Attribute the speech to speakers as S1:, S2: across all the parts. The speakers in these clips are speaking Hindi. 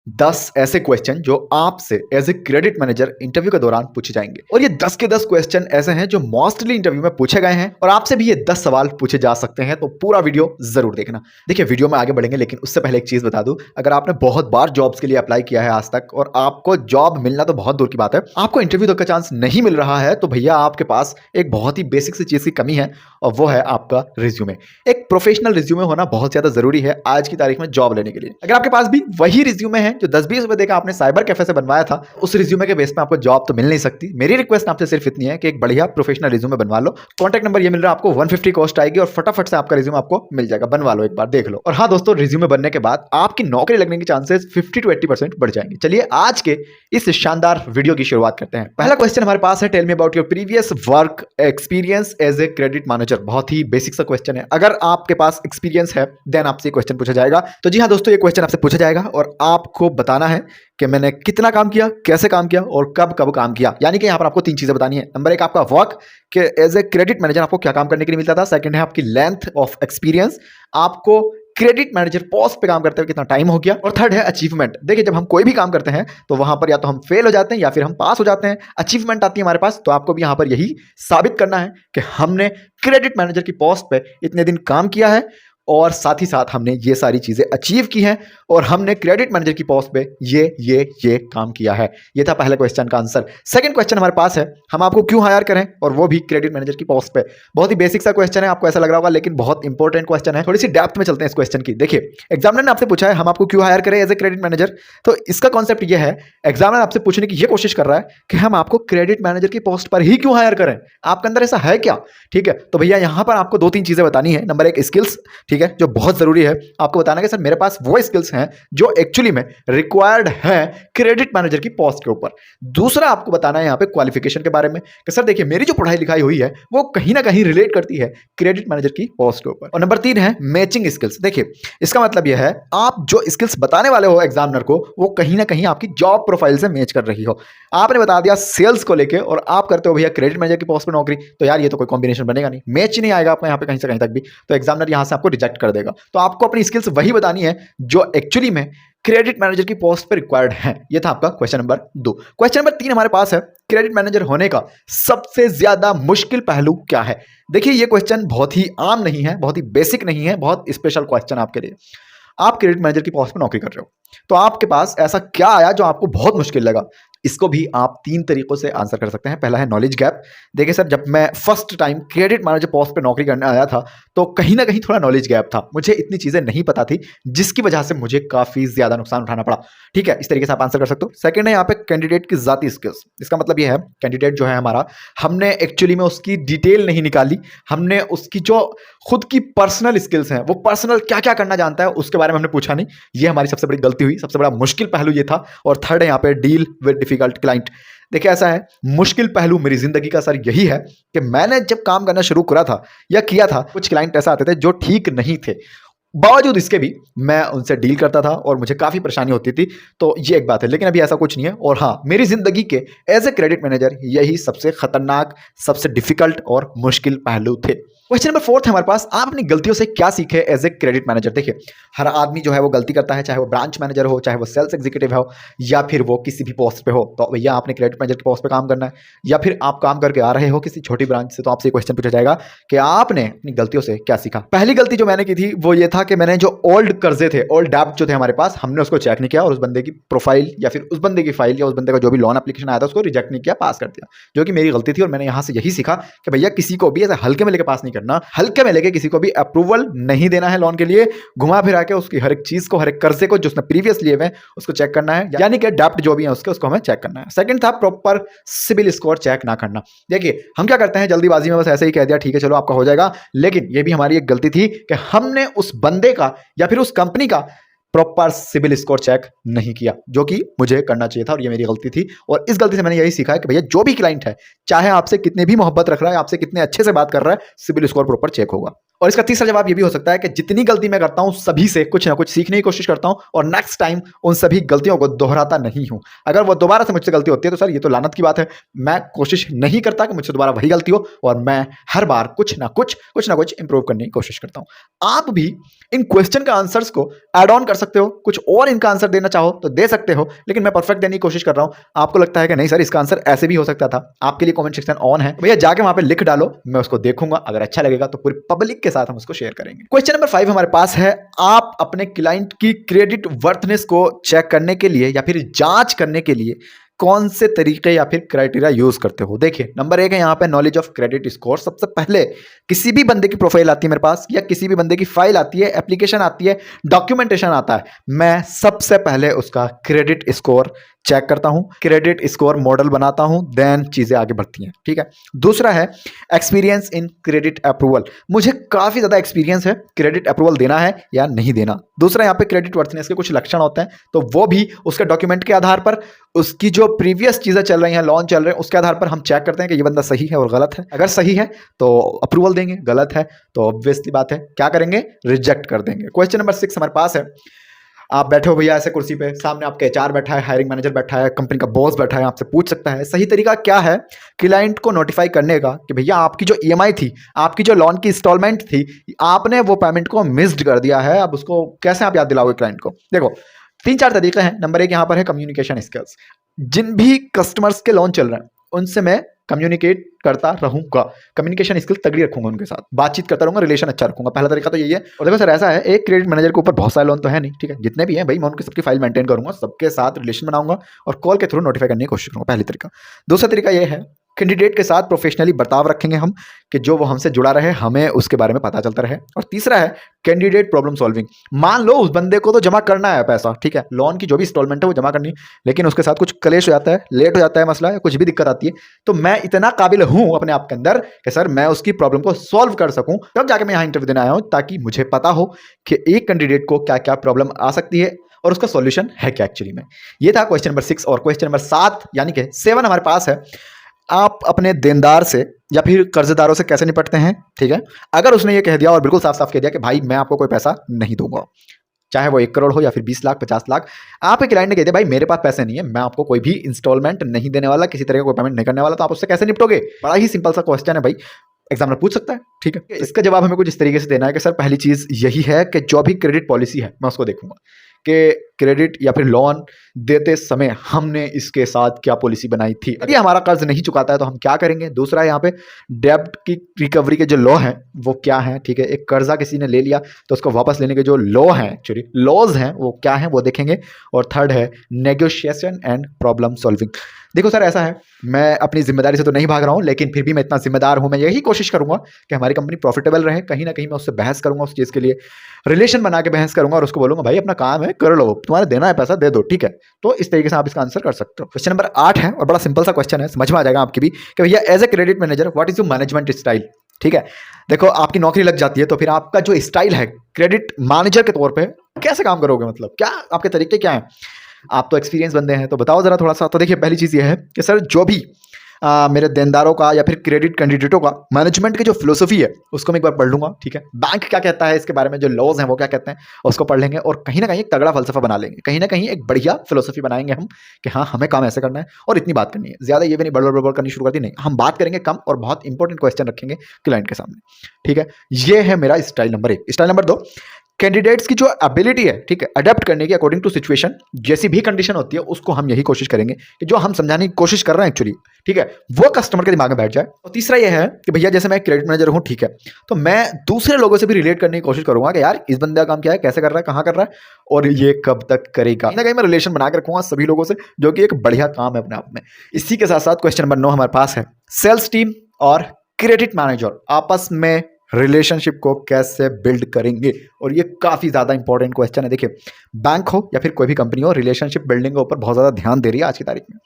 S1: 10 ऐसे क्वेश्चन जो आपसे as a credit manager interview के दौरान पूछे जाएंगे और ये 10 के 10 क्वेश्चन ऐसे हैं जो मोस्टली इंटरव्यू में पूछे गए हैं और आपसे भी ये 10 सवाल पूछे जा सकते हैं, तो पूरा वीडियो जरूर देखना। देखिए, वीडियो में आगे बढ़ेंगे लेकिन उससे पहले एक चीज बता दूं, अगर आपने बहुत बार जॉब्स के लिए अप्लाई किया है आज तक और आपको जॉब मिलना तो बहुत दूर की बात है, आपको इंटरव्यू तक का चांस नहीं मिल रहा है, तो भैया आपके पास एक बहुत ही बेसिक सी चीज की कमी है और वो है आपका रिज्यूमे। एक प्रोफेशनल रिज्यूमे होना बहुत ज्यादा जरूरी है आज की तारीख में जॉब लेने के लिए। अगर आपके पास भी वही रिज्यूमे है जो 10-20 रुपए देकर आपने साइबर कैफे से बनवाया था, उस रिज्यूमे के बेस पे आपको जॉब तो मिल नहीं सकती। मेरी रिक्वेस्ट आपसे सिर्फ इतनी है कि एक बढ़िया प्रोफेशनल रिज्यूमे बनवा लो। कॉन्टैक्ट नंबर ये मिल रहा है आपको, 150 कॉस्ट आएगी और फटाफट से आपका रिज्यूमे आपको मिल जाएगा। बनवा लो, एक बार देख लो। और हाँ दोस्तों, रिज्यूमे बनने के बाद आपकी नौकरी लगने के चांसेस 50 to 80% बढ़ जाएंगे। चलिए आज के इस शानदार वीडियो की शुरुआत करते हैं। पहला क्वेश्चन हमारे पास है, tell me about your previous work experience as a credit manager. बहुत ही बेसिक सा क्वेश्चन है। अगर आपके पास एक्सपीरियंस है देन आपसे क्वेश्चन पूछा जाएगा। तो जी हाँ दोस्तों, ये क्वेश्चन आपसे पूछा जाएगा और आपको बताना है कि मैंने कितना काम किया, कैसे काम किया और कब कब काम किया। यानी कि यहाँ पर आपको 3 चीजें बतानी है। नंबर 1 आपका वर्क, कि एज ए क्रेडिट मैनेजर आपको क्या काम करने के लिए मिलता था। सेकंड है आपकी लेंथ ऑफ एक्सपीरियंस, आपको क्रेडिट मैनेजर पोस्ट पे काम करते हुए कितना टाइम हो गया। और थर्ड है अचीवमेंट। देखिए, जब हम कोई भी काम करते हैं तो वहां पर या तो हम फेल हो जाते हैं या फिर हम पास हो जाते हैं। अचीवमेंट आती है हमारे पास, तो आपको भी यहां पर यही साबित करना है कि हमने क्रेडिट मैनेजर की पोस्ट पे इतने दिन काम किया है और साथ ही साथ हमने ये सारी चीजें अचीव की हैं और हमने क्रेडिट मैनेजर की पोस्ट पे ये काम किया है। ये था पहले क्वेश्चन का आंसर। सेकंड क्वेश्चन हमारे पास है, हम आपको क्यों हायर करें और वो भी क्रेडिट मैनेजर की पोस्ट पे। बहुत ही बेसिक सा क्वेश्चन है, आपको ऐसा लग रहा होगा, लेकिन बहुत इंपॉर्टेंट क्वेश्चन है। थोड़ी सी डेप्थ में चलते हैं इस क्वेश्चन की। देखिए, एग्जामिनर ने आपसे पूछा है हम आपको क्यों हायर करें एज ए क्रेडिट मैनेजर। तो इसका कॉन्सेप्ट ये है, एग्जामिनर आपसे पूछने की ये कोशिश कर रहा है कि हम आपको क्रेडिट मैनेजर की पोस्ट पर ही क्यों हायर करें, आपके अंदर ऐसा है क्या। ठीक है, तो भैया यहां पर आपको 2-3 चीजें बतानी है। नंबर 1 स्किल्स, ठीक है, जो बहुत जरूरी है। आपको बताना है कि सर मेरे पास वो स्किल्स हैं जो एक्चुअली में रिक्वायर्ड है क्रेडिट मैनेजर की पोस्ट के ऊपर। दूसरा आपको बताना है यहां पे क्वालिफिकेशन के बारे में कि सर देखिए, मेरी जो पढ़ाई लिखाई हुई है वो कहीं ना कहीं रिलेट करती है क्रेडिट मैनेजर की पोस्ट के ऊपर। और नंबर 3 है मैचिंग स्किल्स। देखिए, इसका मतलब यह है आप जो स्किल्स बताने वाले हो एग्जामिनर को, वो कहीं ना कहीं आपकी जॉब प्रोफाइल से मैच कर रही हो। आपने बता दिया सेल्स को लेकर और आप करते हो भैया क्रेडिट मैनेजर की पोस्ट पर नौकरी, तो यार ये तो कोई कॉम्बिनेशन बनेगा नहीं, मैच ही नहीं आएगा आपका यहाँ पे कहीं से कहीं तक भी। तो एग्जामिनर यहां से आपको रिजेक्ट कर देगा। तो आपको अपनी स्किल्स वही बतानी है जो एक्चुअली में क्रेडिट मैनेजर की पोस्ट पर रिक्वायर्ड है। यह था आपका क्वेश्चन नंबर 2। क्वेश्चन नंबर 3 हमारे पास है, क्रेडिट मैनेजर होने का सबसे ज्यादा मुश्किल पहलू क्या है। देखिए, यह क्वेश्चन बहुत ही आम नहीं है, बहुत ही बेसिक नहीं है, बहुत स्पेशल क्वेश्चन आपके लिए। आप क्रेडिट मैनेजर की पोस्ट पर नौकरी कर रहे हो, तो आपके पास ऐसा क्या आया जो आपको बहुत मुश्किल लगा। इसको भी आप 3 तरीकों से आंसर कर सकते हैं। पहला है नॉलेज गैप। देखिए सर, जब मैं first time credit manager post पे नौकरी करने आया था तो कहीं ना कहीं थोड़ा नॉलेज गैप था, मुझे इतनी चीजें नहीं पता थी जिसकी वजह से मुझे काफी ज्यादा नुकसान उठाना पड़ा। ठीक है, इस तरीके से आप आंसर कर सकते हो। सेकंड है यहाँ पे कैंडिडेट की जाती स्किल्स। इसका मतलब ये है, कैंडिडेट जो है हमारा, हमने एक्चुअली में उसकी डिटेल नहीं निकाली, हमने उसकी जो खुद की पर्सनल स्किल्स हैं, वो पर्सनल क्या क्या करना जानता है उसके बारे में हमने पूछा नहीं। ये हमारी सबसे बड़ी गलती हुई, सबसे बड़ा मुश्किल पहलू ये था। और थर्ड है यहाँ पे डील विद डिफिकल्ट क्लाइंट। देखिए, ऐसा है, मुश्किल पहलू मेरी जिंदगी का सर यही है कि मैंने जब काम करना शुरू करा था या किया था, कुछ क्लाइंट ऐसा आते थे जो ठीक नहीं थे, बावजूद इसके भी मैं उनसे डील करता था और मुझे काफी परेशानी होती थी। तो ये एक बात है, लेकिन अभी ऐसा कुछ नहीं है। और हाँ, मेरी जिंदगी के एज ए क्रेडिट मैनेजर यही सबसे खतरनाक, सबसे डिफिकल्ट और मुश्किल पहलू थे। क्वेश्चन नंबर 4 है हमारे पास, आप अपनी गलतियों से क्या सीखे एज ए क्रेडिट मैनेजर। देखिए, हर आदमी जो है वो गलती करता है, चाहे वो ब्रांच मैनेजर हो, चाहे वो सेल्स एग्जीक्यूटिव हो, या फिर वो किसी भी पोस्ट पे हो। तो भैया आपने क्रेडिट मैनेजर की पोस्ट पे काम करना है या फिर आप काम करके आ रहे हो किसी छोटी ब्रांच से, तो आपसे क्वेश्चन पूछा जाएगा कि आपने अपनी गलतियों से क्या सीखा। पहली गलती जो मैंने की थी वो ये था कि मैंने जो ओल्ड कर्जे थे, ओल्ड डेब्ट जो थे हमारे पास, हमने उसको चेक नहीं किया और उस बंदे की प्रोफाइल या फिर उस बंदे की फाइल या उस बंदे का जो भी लोन एप्लीकेशन आया था उसको रिजेक्ट नहीं किया, पास कर दिया, जो कि मेरी गलती थी। और मैंने यहां से यही सीखा कि भैया किसी को भी ऐसे हल्के में लेके पास नहीं करना, हल्के में लेके किसी को भी अप्रूवल नहीं देना है लोन के लिए। घुमा फिरा के उसकी हर एक चीज को, हर एक कर्जे को जो उसने प्रीवियस लिए हुए उसको चेक करना है, यानी कि डेब्ट जो भी है उसको हमें चेक करना है। सेकंड था प्रॉपर सिबिल स्कोर चेक ना करना। देखिए, हम क्या करते हैं जल्दीबाजी में बस ऐसे ही कह दिया ठीक है चलो आपका हो जाएगा, लेकिन ये भी हमारी एक गलती थी कि हमने उस बंदे का या फिर उस कंपनी का प्रॉपर सिबिल स्कोर चेक नहीं किया, जो कि मुझे करना चाहिए था और ये मेरी गलती थी। और इस गलती से मैंने यही सीखा है कि भैया जो भी क्लाइंट है, चाहे आपसे कितने भी मोहब्बत रख रहा है, आपसे कितने अच्छे से बात कर रहा है, सिबिल स्कोर प्रॉपर चेक होगा। और इसका तीसरा जवाब ये भी हो सकता है कि जितनी गलती मैं करता हूं सभी से कुछ ना कुछ सीखने की कोशिश करता हूं और नेक्स्ट टाइम उन सभी गलतियों को दोहराता नहीं हूं। अगर वो दोबारा से मुझसे गलती होती है तो सर ये तो लानत की बात है। मैं कोशिश नहीं करता कि मुझसे दोबारा वही गलती हो और मैं हर बार कुछ ना कुछ इंप्रूव करने की कोशिश करता हूं। आप भी इन क्वेश्चन के आंसर्स को ऐड ऑन कर सकते हो, कुछ और इनका आंसर देना चाहो तो दे सकते हो, लेकिन मैं परफेक्ट देने की कोशिश कर रहा हूं। आपको लगता है कि नहीं सर इसका आंसर ऐसे भी हो सकता था, आपके लिए कमेंट सेक्शन ऑन है, भैया जाके वहां पे लिख डालो, मैं उसको देखूंगा, अगर अच्छा लगेगा तो पूरी पब्लिक के साथ हम उसको शेयर करेंगे। क्वेश्चन नंबर 5 हमारे पास है, आप अपने क्लाइंट की क्रेडिट वर्थनेस को चेक करने के लिए या फिर जांच करने के लिए कौन से तरीके या फिर क्राइटेरिया यूज करते हो। देखिए नंबर 1 है यहाँ पे नॉलेज ऑफ क्रेडिट स्कोर। सबसे पहले किसी भी बंदे की प्रोफाइल आती है मेरे पास या किसी भी बंदे की फाइल आती है, एप्लीकेशन आती है, डॉक्यूमेंटेशन आता है, मैं सबसे पहले उसका क्रेडिट स्कोर चेक करता हूं, क्रेडिट स्कोर मॉडल बनाता हूं, देन चीजें आगे बढ़ती हैं। ठीक है। दूसरा है एक्सपीरियंस इन क्रेडिट अप्रूवल। मुझे काफी ज्यादा एक्सपीरियंस है क्रेडिट अप्रूवल देना है या नहीं देना। दूसरा यहाँ पे क्रेडिट वर्थनेस के कुछ लक्षण होते हैं, तो वो भी उसके डॉक्यूमेंट के आधार पर, उसकी जो प्रीवियस चीजें चल रही हैं, लोन चल रहे हैं, उसके आधार पर हम चेक करते हैं कि ये बंदा सही है और गलत है। अगर सही है तो अप्रूवल देंगे, गलत है तो ऑब्वियसली बात है क्या करेंगे, रिजेक्ट कर देंगे। क्वेश्चन नंबर 6 हमारे पास है, आप बैठे हो भैया ऐसे कुर्सी पे, सामने आपके एचआर बैठा है, हायरिंग मैनेजर बैठा है, कंपनी का बॉस बैठा है, आपसे पूछ सकता है सही तरीका क्या है क्लाइंट को नोटिफाई करने का कि भैया आपकी जो ईएमआई थी, आपकी जो लोन की इंस्टॉलमेंट थी, आपने वो पेमेंट को मिस्ड कर दिया है, अब उसको कैसे आप याद दिलाओगे क्लाइंट को। देखो 3-4 तरीके हैं। नंबर 1 यहाँ पर है कम्युनिकेशन स्किल्स। जिन भी कस्टमर्स के लोन चल रहे हैं उनसे मैं कम्युनिकेट करता रहूंगा, कम्युनिकेशन स्किल तगड़ी रखूंगा, उनके साथ बातचीत करता रहूंगा, रिलेशन अच्छा रखूंगा। पहला तरीका तो यही है। और देखो सर ऐसा है, एक क्रेडिट मैनेजर के ऊपर बहुत सारे लोन तो है नहीं, ठीक है, जितने भी हैं भाई मैं उनकी सबकी फाइल मेंटेन करूंगा, सबके साथ रिलेशन बनाऊंगा और कॉल के थ्रू नोटिफाई करने की कोशिश करूंगा, पहली तरीका। दूसरा तरीका यह है कैंडिडेट के साथ प्रोफेशनली बर्ताव रखेंगे हम कि जो वो हमसे जुड़ा रहे, हमें उसके बारे में पता चलता रहे। और तीसरा है कैंडिडेट प्रॉब्लम सॉल्विंग। मान लो उस बंदे को तो जमा करना है पैसा, ठीक है, लोन की जो भी इंस्टॉलमेंट है वो जमा करनी, लेकिन उसके साथ कुछ क्लेश हो जाता है, लेट हो जाता है मसला, या कुछ भी दिक्कत आती है, तो मैं इतना काबिल हूं अपने आप के अंदर कि सर मैं उसकी प्रॉब्लम को सॉल्व कर सकूं, तब जाके मैं यहाँ इंटरव्यू देने आया हूं, ताकि मुझे पता हो कि एक कैंडिडेट को क्या क्या प्रॉब्लम आ सकती है और उसका सॉल्यूशन है क्या एक्चुअली में। ये था क्वेश्चन नंबर 6। और क्वेश्चन नंबर 7 यानी कि 7 हमारे पास है, आप अपने देनदार से या फिर कर्जदारों से कैसे निपटते हैं। ठीक है, अगर उसने ये कह दिया और बिल्कुल साफ साफ कह दिया कि भाई मैं आपको कोई पैसा नहीं दूंगा, चाहे वो 1 करोड़ हो या फिर 20 लाख 50 लाख, आपके क्लाइंट ने कह दिया भाई मेरे पास पैसे नहीं है, मैं आपको कोई भी इंस्टॉलमेंट नहीं देने वाला, किसी तरह का कोई पेमेंट नहीं करने वाला, तो आप उससे कैसे निपटोगे। बड़ा ही सिंपल सा क्वेश्चन है भाई, एग्जामिनर पूछ सकता है। ठीक है, इसका जवाब हमें कुछ इस तरीके से देना है कि सर पहली चीज यही है कि जो भी क्रेडिट पॉलिसी है मैं उसको देखूंगा कि क्रेडिट या फिर लोन देते समय हमने इसके साथ क्या पॉलिसी बनाई थी, यदि हमारा कर्ज नहीं चुकाता है तो हम क्या करेंगे। दूसरा यहाँ पे डेब्ट की रिकवरी के जो लॉ हैं वो क्या हैं। ठीक है, एक कर्जा किसी ने ले लिया तो उसको वापस लेने के जो लॉ हैं, एक्चुअली लॉज हैं, वो क्या हैं वो देखेंगे। और थर्ड है नेगोशिएशन एंड प्रॉब्लम सॉल्विंग। देखो सर ऐसा है, मैं अपनी जिम्मेदारी से तो नहीं भाग रहा हूं, लेकिन फिर भी मैं इतना जिम्मेदार हूं, मैं यही कोशिश करूंगा कि हमारी कंपनी प्रॉफिटेबल रहे। कहीं ना कहीं मैं उससे बहस करूंगा, उस चीज़ के लिए रिलेशन बना के बहस करूंगा और उसको बोलूंगा भाई अपना काम है कर लो, तुम्हारे देना है पैसा दे दो। ठीक है, तो इस तरीके से आप इसका आंसर कर सकते हो। क्वेश्चन नंबर 8 है और बड़ा सिंपल सा क्वेश्चन है, समझ में आ जाएगा आपकी भी कि भैया as a credit manager what is your management style. ठीक है, देखो आपकी नौकरी लग जाती है तो फिर आपका जो स्टाइल है क्रेडिट मैनेजर के तौर पे कैसे काम करोगे, मतलब क्या आपके तरीके क्या हैं। आप तो एक्सपीरियंस बंदे हैं तो बताओ जरा थोड़ा सा। तो देखिए पहली चीज़ ये है कि सर जो भी मेरे देनदारों का या फिर क्रेडिट कैंडिडेटों का मैनेजमेंट की जो फिलोसफी है उसको मैं एक बार पढ़ लूंगा। ठीक है, बैंक क्या कहता है इसके बारे में, जो लॉज हैं वो क्या कहते हैं उसको पढ़ लेंगे और कहीं ना कहीं एक तगड़ा फलसफा बना लेंगे, कहीं ना कहीं एक बढ़िया फिलोसफी बनाएंगे हम कि हाँ हमें काम ऐसे करना है और इतनी बात करनी है, ज़्यादा ये भी नहीं बड़बड़ बड़बड़ करनी शुरू कर दी, नहीं हम बात करेंगे कम और बहुत इंपॉर्टेंट क्वेश्चन रखेंगे क्लाइंट के सामने। ठीक है, ये है मेरा style number 1। Style number 2, candidates की जो एबिलिटी है, ठीक है, अडेप्ट करने की अकॉर्डिंग टू सिचुएशन, जैसी भी कंडीशन होती है उसको हम यही कोशिश करेंगे कि जो हम समझाने की कोशिश कर रहे हैं एक्चुअली, ठीक है, वो कस्टमर के दिमाग में बैठ जाए। और तीसरा ये है कि भैया जैसे मैं क्रेडिट मैनेजर हूँ, ठीक है, तो मैं दूसरे लोगों से भी रिलेट करने की कोशिश करूंगा कि यार इस बंदे का काम क्या है, कैसे कर रहा है, कहाँ कर रहा है और ये कब तक करेगा। कहीं ना कहीं मैं रिलेशन बना के रखूंगा सभी लोगों से, जो कि एक बढ़िया काम है अपने आप में। इसी के साथ साथ क्वेश्चन नंबर 9 हमारे पास है, सेल्स टीम और क्रेडिट मैनेजर आपस में रिलेशनशिप को कैसे बिल्ड करेंगे। और ये काफ़ी ज़्यादा इंपॉर्टेंट क्वेश्चन है। देखिए बैंक हो या फिर कोई भी कंपनी हो, रिलेशनशिप बिल्डिंग के ऊपर बहुत ज़्यादा ध्यान दे रही है आज की तारीख में,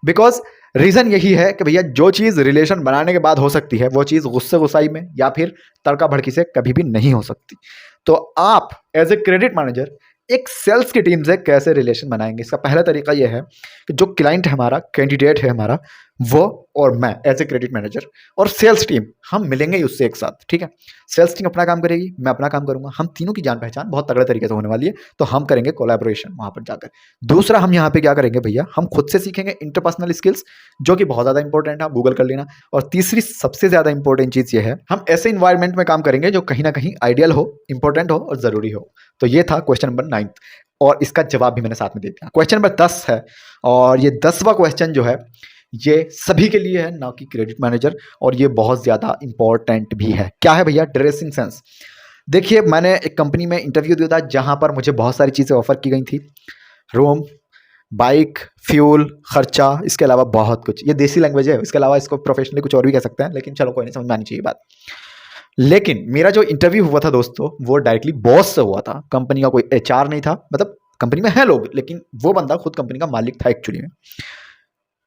S1: बिकॉज रीज़न यही है कि भैया जो चीज़ रिलेशन बनाने के बाद हो सकती है वो चीज़ गुस्से गुस्साई में या फिर तड़का भड़की से कभी भी नहीं हो सकती। तो आप एज ए क्रेडिट मैनेजर एक सेल्स की टीम से कैसे रिलेशन बनाएंगे। इसका पहला तरीका यह है कि जो क्लाइंट है हमारा, कैंडिडेट है हमारा, वो और मैं एज ए क्रेडिट मैनेजर और सेल्स टीम हम मिलेंगे ही उससे एक साथ, ठीक है। सेल्स टीम अपना काम करेगी, मैं अपना काम करूंगा, हम तीनों की जान पहचान बहुत तगड़े तरीके से होने वाली है, तो हम करेंगे कोलैबोरेशन वहां पर जाकर। दूसरा हम यहाँ पे क्या करेंगे भैया, हम खुद से सीखेंगे इंटरपर्सनल स्किल्स, जो कि बहुत ज्यादा इंपॉर्टेंट है, आप गूगल कर लेना। और तीसरी सबसे ज्यादा इंपॉर्टेंट चीज ये है, हम ऐसे इन्वायरमेंट में काम करेंगे जो कहीं ना कहीं आइडियल हो, इंपॉर्टेंट हो और जरूरी हो। तो ये था क्वेश्चन नंबर 9 और इसका जवाब भी मैंने साथ में दे दिया। क्वेश्चन नंबर 10 है और ये 10वां क्वेश्चन जो है ये सभी के लिए है, ना कि क्रेडिट मैनेजर, और ये बहुत ज्यादा इंपॉर्टेंट भी है। क्या है भैया, ड्रेसिंग सेंस। देखिए मैंने एक कंपनी में इंटरव्यू दिया था जहां पर मुझे बहुत सारी चीजें ऑफर की गई थी, रूम, बाइक, फ्यूल, खर्चा, इसके अलावा बहुत कुछ। ये देसी लैंग्वेज है, इसके अलावा इसको प्रोफेशनली कुछ और भी कह सकते हैं, लेकिन चलो कोई नहीं, समझ में आनी चाहिए बात। लेकिन मेरा जो इंटरव्यू हुआ था दोस्तों, वो डायरेक्टली बॉस से हुआ था, कंपनी का कोई एचआर नहीं था। मतलब कंपनी में है लोग, लेकिन वो बंदा खुद कंपनी का मालिक था एक्चुअली में।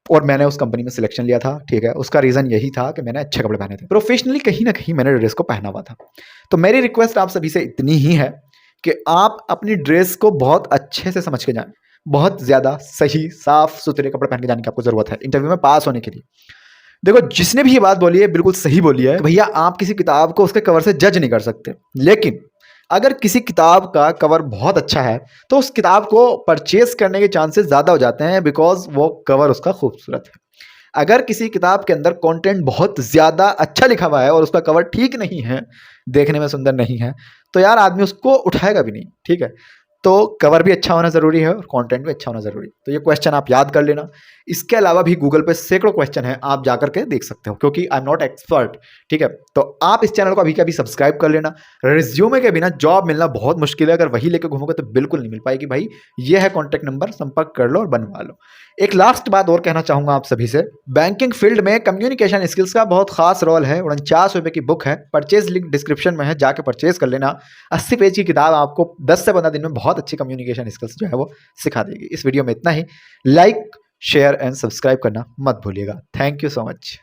S1: और मैंने उस कंपनी में सिलेक्शन लिया था, ठीक है। उसका रीजन यही था कि मैंने अच्छे कपड़े पहने थे, प्रोफेशनली कहीं ना कहीं मैंने ड्रेस को पहना हुआ था। तो मेरी रिक्वेस्ट आप सभी से इतनी ही है कि आप अपनी ड्रेस को बहुत अच्छे से समझ के जाएं। बहुत ज्यादा सही साफ सुथरे कपड़े पहन के जाने की आपको जरूरत है इंटरव्यू में पास होने के लिए। देखो जिसने भी ये बात बोली है बिल्कुल सही बोली है, भैया आप किसी किताब को उसके कवर से जज नहीं कर सकते, लेकिन अगर किसी किताब का कवर बहुत अच्छा है तो उस किताब को परचेज करने के चांसेस ज्यादा हो जाते हैं, बिकॉज वो कवर उसका खूबसूरत है। अगर किसी किताब के अंदर कंटेंट बहुत ज्यादा अच्छा लिखा हुआ है और उसका कवर ठीक नहीं है, देखने में सुंदर नहीं है, तो यार आदमी उसको उठाएगा भी नहीं, ठीक है। तो कवर भी अच्छा होना जरूरी है और कंटेंट भी अच्छा होना जरूरी है। तो ये क्वेश्चन आप याद कर लेना। इसके अलावा भी गूगल पे सैकड़ों क्वेश्चन है, आप जाकर के देख सकते हो, क्योंकि आई एम नॉट एक्सपर्ट, ठीक है। तो आप इस चैनल को अभी के अभी सब्सक्राइब कर लेना। रिज्यूमे के बिना जॉब मिलना बहुत मुश्किल है, अगर वही लेकर घूमोगे तो बिल्कुल नहीं मिल पाएगी भाई। ये है कॉन्टैक्ट नंबर, संपर्क कर लो और बनवा लो। एक लास्ट बात और कहना चाहूंगा आप सभी से, बैंकिंग फील्ड में कम्युनिकेशन स्किल्स का बहुत खास रोल है। 49 रुपए की बुक है, परचेज लिंक डिस्क्रिप्शन में है, जाके परचेज कर लेना। 80 पेज की किताब आपको 10 से 15 दिन में बहुत अच्छी कम्युनिकेशन स्किल्स जो है वो सिखा देगी। इस वीडियो में इतना ही। लाइक, शेयर एंड सब्सक्राइब करना मत भूलिएगा। Thank you so much.